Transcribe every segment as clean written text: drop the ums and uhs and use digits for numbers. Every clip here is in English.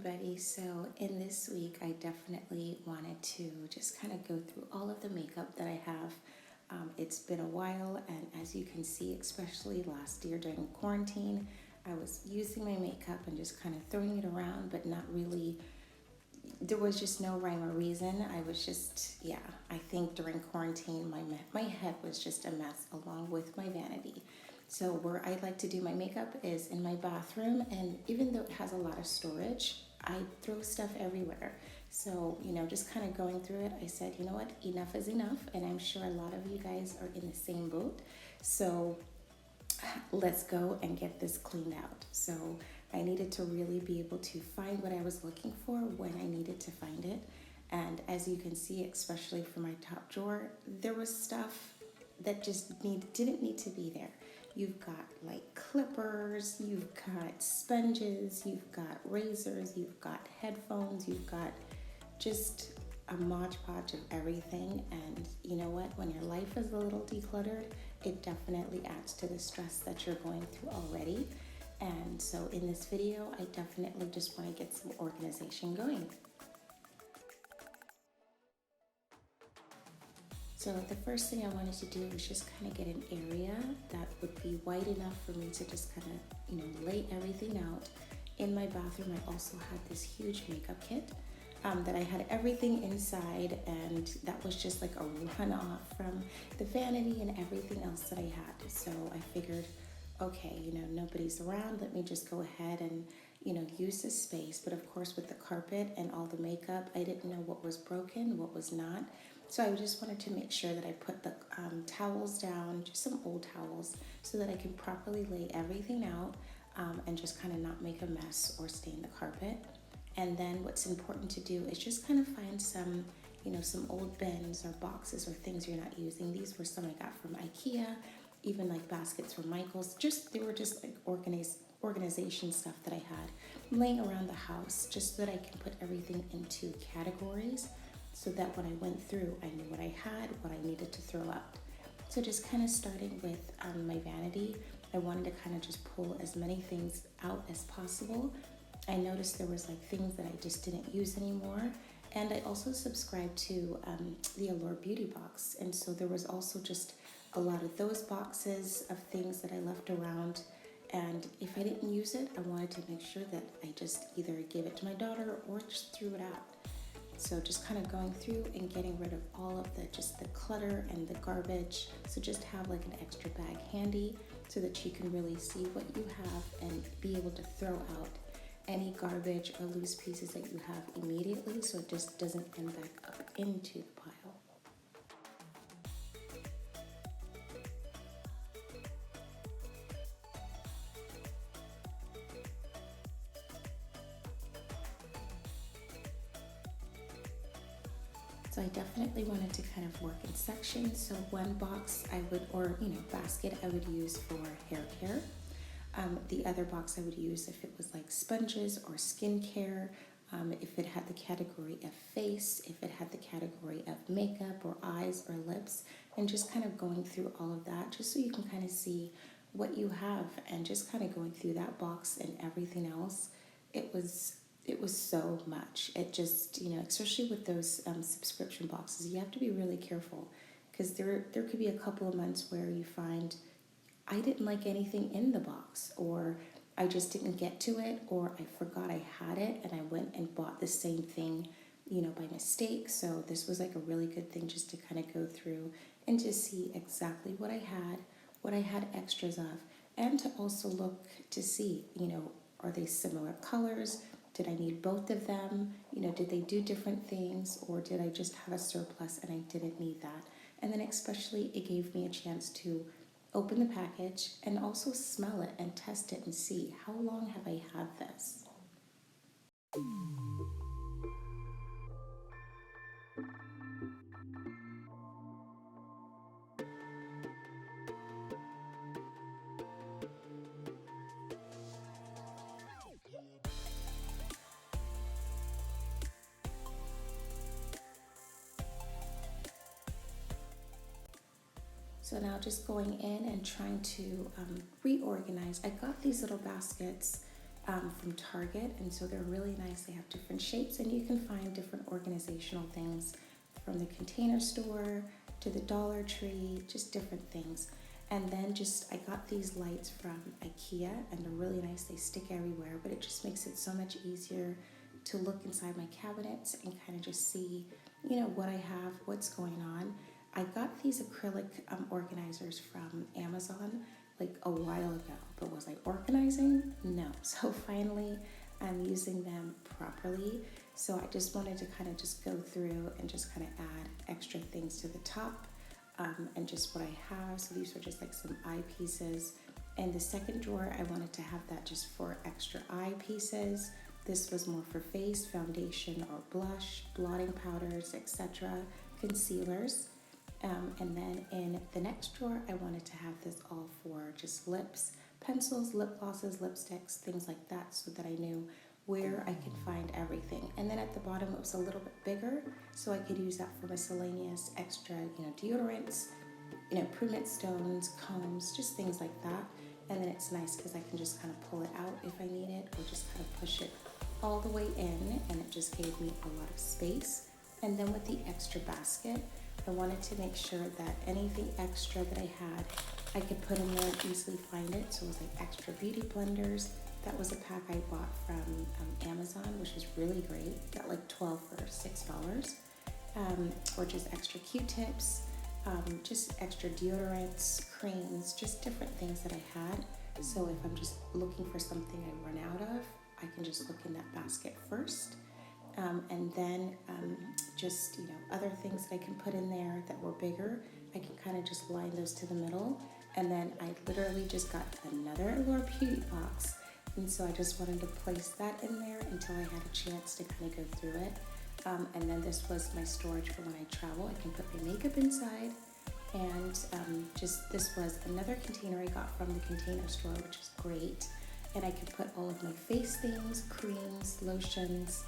everybody. So in this week, I definitely wanted to just kind of go through all of the makeup that I have. It's been a while, and as you can see, especially last year during quarantine, I was using my makeup and just kind of throwing it around, but not really, there was just no rhyme or reason. I was just, yeah, I think during quarantine, my head was just a mess along with my vanity. So where I like to do my makeup is in my bathroom, and even though it has a lot of storage, I throw stuff everywhere. So, just kind of going through it, I said, you know what, enough is enough, and I'm sure a lot of you guys are in the same boat. So let's go and get this cleaned out. So I needed to really be able to find what I was looking for when I needed to find it. And as you can see, especially for my top drawer, there was stuff that just didn't need to be there. You've got like clippers, you've got sponges, you've got razors, you've got headphones, you've got just a modge podge of everything. And you know what? When your life is a little decluttered, it definitely adds to the stress that you're going through already. And so in this video, I definitely just want to get some organization going. So the first thing I wanted to do was just kind of get an area that would be wide enough for me to just kind of, lay everything out. In my bathroom, I also had this huge makeup kit that I had everything inside, and that was just like a runoff from the vanity and everything else that I had. So I figured, okay, nobody's around, let me just go ahead and, use this space. But of course, with the carpet and all the makeup, I didn't know what was broken, what was not. So I just wanted to make sure that I put the towels down, just some old towels, so that I can properly lay everything out and just kind of not make a mess or stain the carpet. And then what's important to do is just kind of find some, some old bins or boxes or things you're not using. These were some I got from IKEA, even like baskets from Michael's. They were just like organization stuff that I had laying around the house, just so that I can put everything into categories, so that when I went through, I knew what I had, what I needed to throw out. So just kind of starting with my vanity, I wanted to kind of just pull as many things out as possible. I noticed there was like things that I just didn't use anymore. And I also subscribed to the Allure Beauty Box. And so there was also just a lot of those boxes of things that I left around. And if I didn't use it, I wanted to make sure that I just either gave it to my daughter or just threw it out. So just kind of going through and getting rid of all of the clutter and the garbage. So just have like an extra bag handy so that you can really see what you have and be able to throw out any garbage or loose pieces that you have immediately, so it just doesn't end back up into the pile. So I definitely wanted to kind of work in sections. So one box I would, or basket I would use for hair care. The other box I would use if it was like sponges or skincare, if it had the category of face, if it had the category of makeup or eyes or lips, and just kind of going through all of that, just so you can kind of see what you have, and just kind of going through that box and everything else. It was so much. It just, especially with those subscription boxes, you have to be really careful, because there could be a couple of months where you find I didn't like anything in the box, or I just didn't get to it, or I forgot I had it and I went and bought the same thing, by mistake. So this was like a really good thing just to kind of go through and to see exactly what I had extras of, and to also look to see, are they similar colors? Did I need both of them? Did they do different things, or did I just have a surplus and I didn't need that? And then especially it gave me a chance to open the package and also smell it and test it and see, how long have I had this? So now just going in and trying to reorganize. I got these little baskets from Target, and so they're really nice. They have different shapes, and you can find different organizational things from the Container Store to the Dollar Tree, just different things. And then I got these lights from IKEA, and they're really nice. They stick everywhere, but it just makes it so much easier to look inside my cabinets and kind of just see, what I have, what's going on. I got these acrylic organizers from Amazon like a while ago, but was I organizing? No. So finally I'm using them properly. So I just wanted to kind of just go through and just kind of add extra things to the top, and just what I have. So these are just like some eye pieces. And the second drawer, I wanted to have that just for extra eye pieces. This was more for face, foundation or blush, blotting powders, etc., concealers. And then in the next drawer, I wanted to have this all for just lips, pencils, lip glosses, lipsticks, things like that, so that I knew where I could find everything. And then at the bottom, it was a little bit bigger, so I could use that for miscellaneous extra, deodorants, prunet stones, combs, just things like that. And then it's nice because I can just kind of pull it out if I need it, or just kind of push it all the way in, and it just gave me a lot of space. And then with the extra basket, I wanted to make sure that anything extra that I had, I could put in there and easily find it. So it was like extra beauty blenders. That was a pack I bought from Amazon, which is really great. Got like 12 for $6. Or just extra Q-tips, just extra deodorants, creams, just different things that I had. So if I'm just looking for something I run out of, I can just look in that basket first. And then just, other things that I can put in there that were bigger, I can kind of just line those to the middle. And then I literally just got another Allure Beauty box. And so I just wanted to place that in there until I had a chance to kind of go through it. And then this was my storage for when I travel. I can put my makeup inside. And this was another container I got from the Container Store, which is great. And I could put all of my face things, creams, lotions,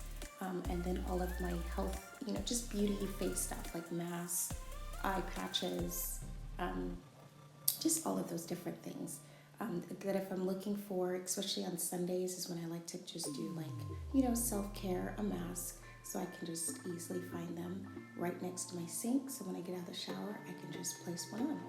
and then all of my health, just beauty face stuff like masks, eye patches, just all of those different things. That if I'm looking for, especially on Sundays, is when I like to just do like, self-care, a mask, so I can just easily find them right next to my sink. So when I get out of the shower, I can just place one on.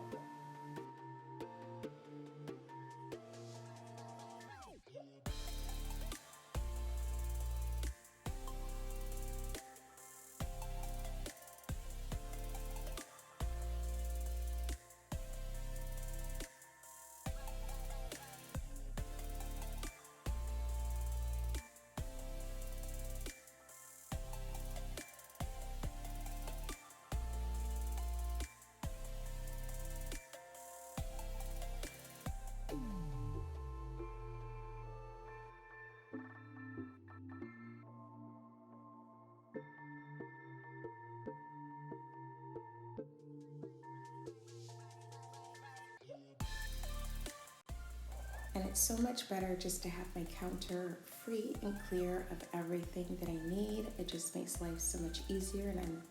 And it's so much better just to have my counter free and clear of everything that I need. It just makes life so much easier, and I'm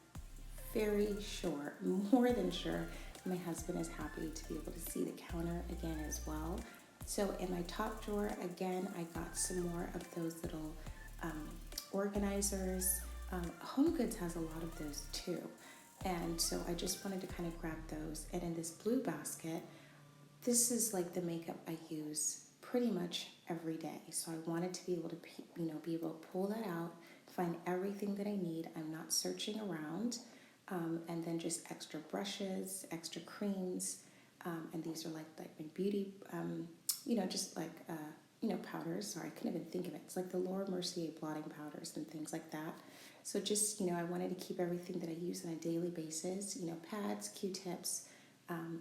very sure, more than sure, my husband is happy to be able to see the counter again as well. So in my top drawer, again, I got some more of those little organizers. Homegoods has a lot of those too. And so I just wanted to kind of grab those. And in this blue basket, this is like the makeup I use pretty much every day. So I wanted to be able to, be able to pull that out, find everything that I need. I'm not searching around. And then just extra brushes, extra creams. And these are like my beauty, just like, powders. Sorry, I couldn't even think of it. It's like the Laura Mercier blotting powders and things like that. So just, I wanted to keep everything that I use on a daily basis, pads, Q-tips,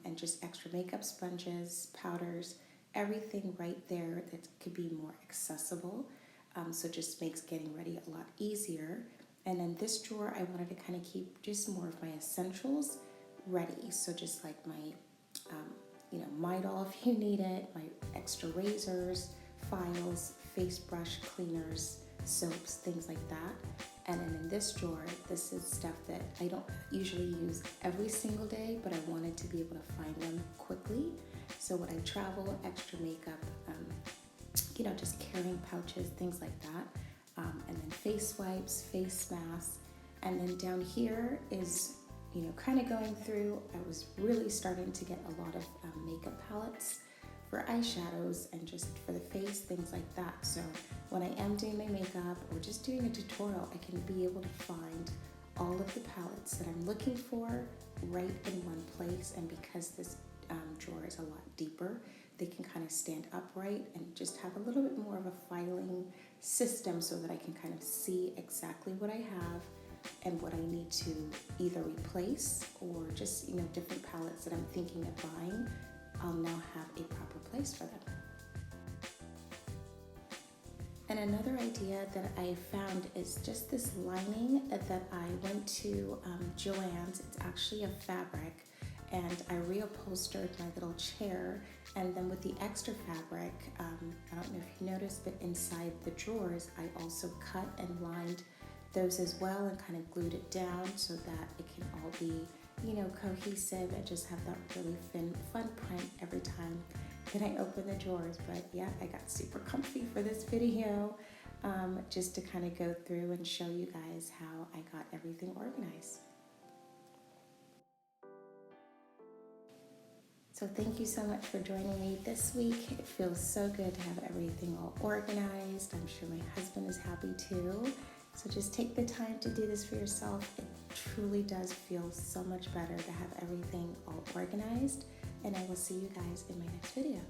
and just extra makeup sponges, powders, everything right there that could be more accessible. So it just makes getting ready a lot easier. And in this drawer, I wanted to kind of keep just more of my essentials ready. So just like my, Midol if you need it, my extra razors, files, face brush cleaners, soaps, things like that. And then in this drawer, this is stuff that I don't usually use every single day, but I wanted to be able to find them quickly. So when I travel, extra makeup, just carrying pouches, things like that. And then face wipes, face masks. And then down here is, kind of going through, I was really starting to get a lot of makeup palettes for eyeshadows and just for the face, things like that. So when I am doing my makeup or just doing a tutorial, I can be able to find all of the palettes that I'm looking for right in one place. And because this drawer is a lot deeper, they can kind of stand upright and just have a little bit more of a filing system so that I can kind of see exactly what I have and what I need to either replace or just, different palettes that I'm thinking of buying. I'll now have a proper place for them. And another idea that I found is just this lining that I went to Joann's. It's actually a fabric, and I reupholstered my little chair, and then with the extra fabric, I don't know if you noticed, but inside the drawers I also cut and lined those as well and kind of glued it down so that it can all be, cohesive and just have that really fun print every time that I open the drawers. But yeah, I got super comfy for this video, just to kind of go through and show you guys how I got everything organized. So thank you so much for joining me this week. It feels so good to have everything all organized. I'm sure my husband is happy too. So just take the time to do this for yourself. It truly does feel so much better to have everything all organized. And I will see you guys in my next video.